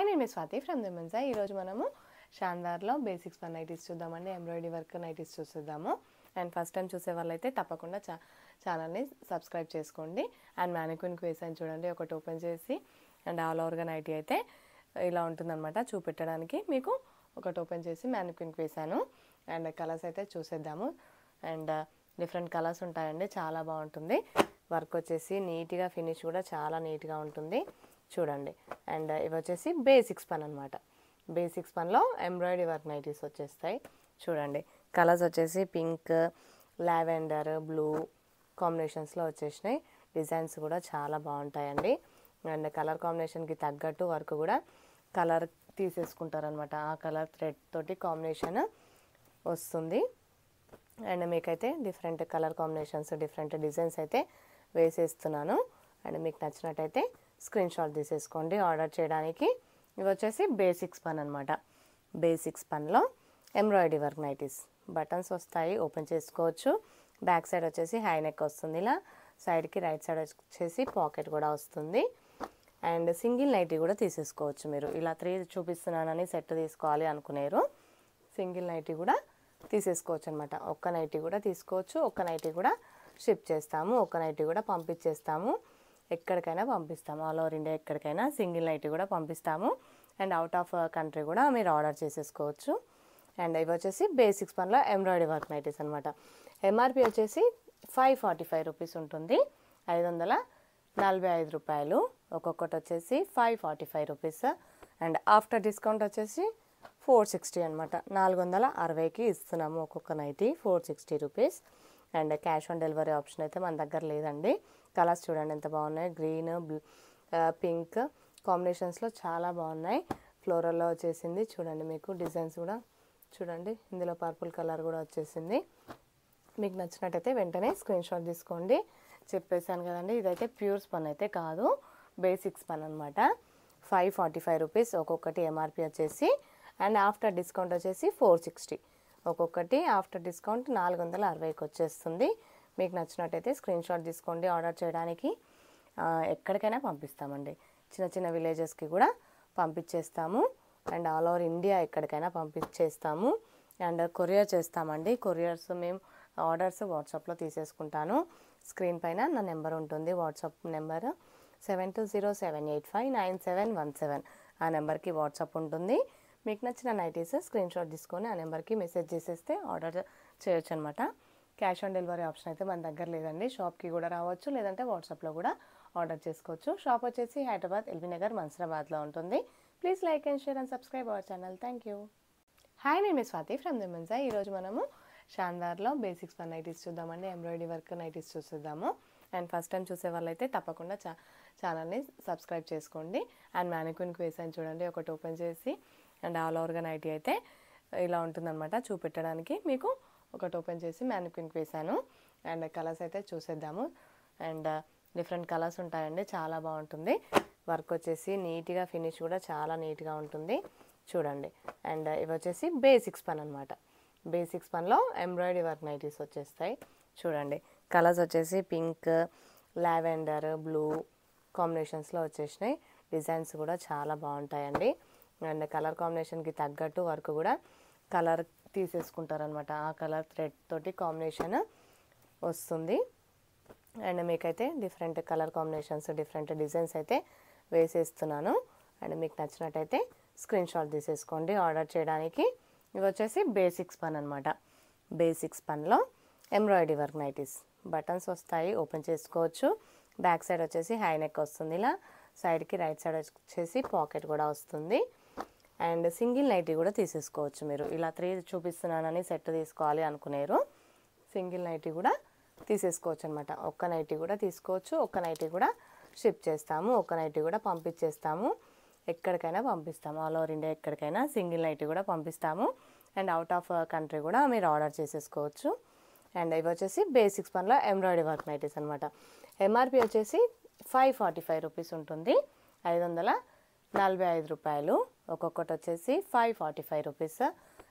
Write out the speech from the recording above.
నేను మీ Swathi from the Mensa. ఈరోజు మనము షాన్దార్లో బేసిక్స్ పర్ నైటీస్ చూద్దామండి. ఎంబ్రాయిడరీ వర్క్ నైటీస్ చూసేద్దాము. అండ్ ఫస్ట్ టైం చూసే వాళ్ళైతే తప్పకుండా ఛానల్ని సబ్స్క్రైబ్ చేసుకోండి. అండ్ మ్యానిక్విన్కి వేసాను చూడండి, ఒకటి ఓపెన్ చేసి. అండ్ ఆల్ ఓవర్గా నైటీ అయితే ఇలా ఉంటుందన్నమాట. చూపెట్టడానికి మీకు ఒకటి ఓపెన్ చేసి మ్యానిక్విన్కి వేసాను. అండ్ కలర్స్ అయితే చూసేద్దాము. అండ్ డిఫరెంట్ కలర్స్ ఉంటాయండి, చాలా బాగుంటుంది. వర్క్ వచ్చేసి నీట్గా, ఫినిష్ కూడా చాలా నీట్గా ఉంటుంది చూడండి. అండ్ ఇవి వచ్చేసి బేసిక్స్ పన్ అనమాట. బేసిక్స్ పన్లో ఎంబ్రాయిడరీ వర్క్ నైటీస్ వచ్చేస్తాయి చూడండి. కలర్స్ వచ్చేసి పింక్, లావెండర్, బ్లూ కాంబినేషన్స్లో వచ్చేసినాయి. డిజైన్స్ కూడా చాలా బాగుంటాయండి. అండ్ కలర్ కాంబినేషన్కి తగ్గట్టు వర్క్ కూడా కలర్ తీసేసుకుంటారనమాట. ఆ కలర్ థ్రెడ్ తోటి కాంబినేషన్ వస్తుంది. అండ్ మీకైతే different colour combinations, different designs అయితే వేసేస్తున్నాను. అండ్ మీకు నచ్చినట్టయితే స్క్రీన్ షాట్ తీసేసుకోండి ఆర్డర్ చేయడానికి. ఇవి వచ్చేసి బేసిక్స్ పన్ అనమాట. బేసిక్స్ పన్లో ఎంబ్రాయిడరీ వర్క్ నైటీస్. బటన్స్ వస్తాయి, ఓపెన్ చేసుకోవచ్చు. బ్యాక్ సైడ్ వచ్చేసి హై నెక్ వస్తుంది. ఇలా సైడ్కి రైట్ సైడ్ వచ్చేసి పాకెట్ కూడా వస్తుంది. అండ్ సింగిల్ నైటీ కూడా తీసేసుకోవచ్చు మీరు. ఇలా 3 చూపిస్తున్నానని సెట్ తీసుకోవాలి అనుకునేరు, సింగిల్ నైటీ కూడా తీసేసుకోవచ్చు అనమాట. ఒక్క నైటీ కూడా తీసుకోవచ్చు, ఒక్క నైటీ కూడా షిప్ చేస్తాము, ఒక్క నైటీ కూడా పంపించేస్తాము. ఎక్కడికైనా పంపిస్తాము, ఆల్ ఓవర్ ఇండియా ఎక్కడికైనా సింగిల్ నైటీ కూడా పంపిస్తాము. అండ్ అవుట్ ఆఫ్ కంట్రీ కూడా మీరు ఆర్డర్ చేసేసుకోవచ్చు. అండ్ ఇవి వచ్చేసి బేసిక్స్ పన్లో ఎంబ్రాయిడరీ వర్క్ నైటీస్ అనమాట. ఎంఆర్పి వచ్చేసి 545 రూపీస్ ఉంటుంది, 545 రూపాయలు. ఒక్కొక్కటి వచ్చేసి 545 రూపీస్. అండ్ ఆఫ్టర్ డిస్కౌంట్ వచ్చేసి 460 అనమాట. 460కి ఇస్తున్నాము ఒక్కొక్క nighty, 460 rupees. And cash on delivery option అయితే మన దగ్గర లేదండి. కలర్స్ చూడండి ఎంత బాగున్నాయి, గ్రీన్, పింక్ కాంబినేషన్స్లో చాలా బాగున్నాయి. ఫ్లోరల్లో వచ్చేసింది చూడండి. మీకు డిజైన్స్ కూడా చూడండి, ఇందులో పర్పుల్ కలర్ కూడా వచ్చేసింది. మీకు నచ్చినట్టయితే వెంటనే స్క్రీన్ షాట్ తీసుకోండి. చెప్పేశాను కదండి, ఇదైతే ప్యూర్స్ పన్ అయితే కాదు, బేసిక్స్ పన్ అనమాట. 545 రూపీస్ ఒక్కొక్కటి ఎంఆర్పి వచ్చేసి. అండ్ ఆఫ్టర్ డిస్కౌంట్ వచ్చేసి 460. ఒక్కొక్కటి ఆఫ్టర్ డిస్కౌంట్ 460కి వచ్చేస్తుంది. మీకు నచ్చినట్టయితే స్క్రీన్ షాట్ తీసుకోండి ఆర్డర్ చేయడానికి. ఎక్కడికైనా పంపిస్తామండి, చిన్న చిన్న విలేజెస్కి కూడా పంపించేస్తాము. అండ్ ఆల్ ఓవర్ ఇండియా ఎక్కడికైనా పంపించేస్తాము. అండ్ కొరియర్ చేస్తామండి. కొరియర్స్ మేము ఆర్డర్స్ వాట్సాప్లో తీసేసుకుంటాను. స్క్రీన్ పైన నా నెంబర్ ఉంటుంది, వాట్సాప్ నెంబర్ 7207859717. ఆ నెంబర్కి వాట్సాప్ ఉంటుంది. మీకు నచ్చిన నైటీస్ స్క్రీన్ షాట్ తీసుకొని ఆ నెంబర్కి మెసేజ్ చేసేస్తే ఆర్డర్ చేయొచ్చు అనమాట. క్యాష్ ఆన్ డెలివరీ ఆప్షన్ అయితే మన దగ్గర లేదండి. షాప్కి కూడా రావచ్చు, లేదంటే వాట్సాప్లో కూడా ఆర్డర్ చేసుకోవచ్చు. షాప్ వచ్చేసి హైదరాబాద్, ఎల్బీ నగర్, మన్సరాబాద్లో ఉంటుంది. Please like and share and subscribe our channel. Thank you. Hi, నేను మీ స్వాతి ఫ్రమ్ ది మెన్సా. ఈరోజు మనము షాన్దార్లో బేసిక్స్ పర్ నైటీస్ చూద్దామండి. ఎంబ్రాయిడరీ వర్క్ నైటీస్ చూసేద్దాము. అండ్ ఫస్ట్ టైం చూసే వాళ్ళైతే తప్పకుండా ఛానల్ని సబ్స్క్రైబ్ చేసుకోండి. అండ్ మ్యానిక్విన్కి వేసాను చూడండి, ఒకటి ఓపెన్ చేసి. అండ్ ఆల్ ఓవర్గా నైటీ అయితే ఇలా ఉంటుందన్నమాట. చూపెట్టడానికి మీకు ఒకటి ఓపెన్ చేసి మ్యానిక్విన్కి వేసాను. అండ్ కలర్స్ అయితే చూసేద్దాము. అండ్ డిఫరెంట్ కలర్స్ ఉంటాయండి, చాలా బాగుంటుంది. వర్క్ వచ్చేసి నీట్గా, ఫినిష్ కూడా చాలా నీట్గా ఉంటుంది చూడండి. అండ్ ఇవి వచ్చేసి బేసిక్స్ పన్ అనమాట. బేసిక్స్ పన్లో ఎంబ్రాయిడరీ వర్క్ నైటీస్ వచ్చేస్తాయి చూడండి. కలర్స్ వచ్చేసి పింక్, లావెండర్, బ్లూ కాంబినేషన్స్లో వచ్చేసినాయి. డిజైన్స్ కూడా చాలా బాగుంటాయండి. అండ్ కలర్ కాంబినేషన్కి తగ్గట్టు వర్క్ కూడా కలర్ తీసేసుకుంటారనమాట. ఆ కలర్ థ్రెడ్ తోటి కాంబినేషన్ వస్తుంది. అండ్ మీకైతే different colour combinations, different designs అయితే వేసేస్తున్నాను. అండ్ మీకు నచ్చినట్టయితే స్క్రీన్ షాట్ తీసేసుకోండి ఆర్డర్ చేయడానికి. ఇవి వచ్చేసి బేసిక్స్ పన్ అనమాట. బేసిక్స్ పన్లో ఎంబ్రాయిడరీ వర్క్ నైటీస్. బటన్స్ వస్తాయి, ఓపెన్ చేసుకోవచ్చు. బ్యాక్ సైడ్ వచ్చేసి హై నెక్ వస్తుంది. ఇలా సైడ్కి రైట్ సైడ్ వచ్చేసి పాకెట్ కూడా వస్తుంది. అండ్ సింగిల్ నైటీ కూడా తీసేసుకోవచ్చు మీరు. ఇలా 3 చూపిస్తున్నానని సెట్ తీసుకోవాలి అనుకునేరు, సింగిల్ నైటీ కూడా తీసేసుకోవచ్చు అనమాట. ఒక్క నైటీ కూడా తీసుకోవచ్చు, ఒక్క నైటీ కూడా షిప్ చేస్తాము, ఒక్క నైటీ కూడా పంపించేస్తాము. ఎక్కడికైనా పంపిస్తాము, ఆల్ ఓవర్ ఇండియా ఎక్కడికైనా సింగిల్ నైటీ కూడా పంపిస్తాము. అండ్ అవుట్ ఆఫ్ కంట్రీ కూడా మీరు ఆర్డర్ చేసేసుకోవచ్చు. అండ్ ఇవి వచ్చేసి బేసిక్స్ పన్లో ఎంబ్రాయిడరీ వర్క్ నైటీస్ అనమాట. ఎంఆర్పి వచ్చేసి 545 రూపీస్ ఉంటుంది, 545 రూపాయలు. ఒక్కొక్కటి వచ్చేసి 545 రూపీస్.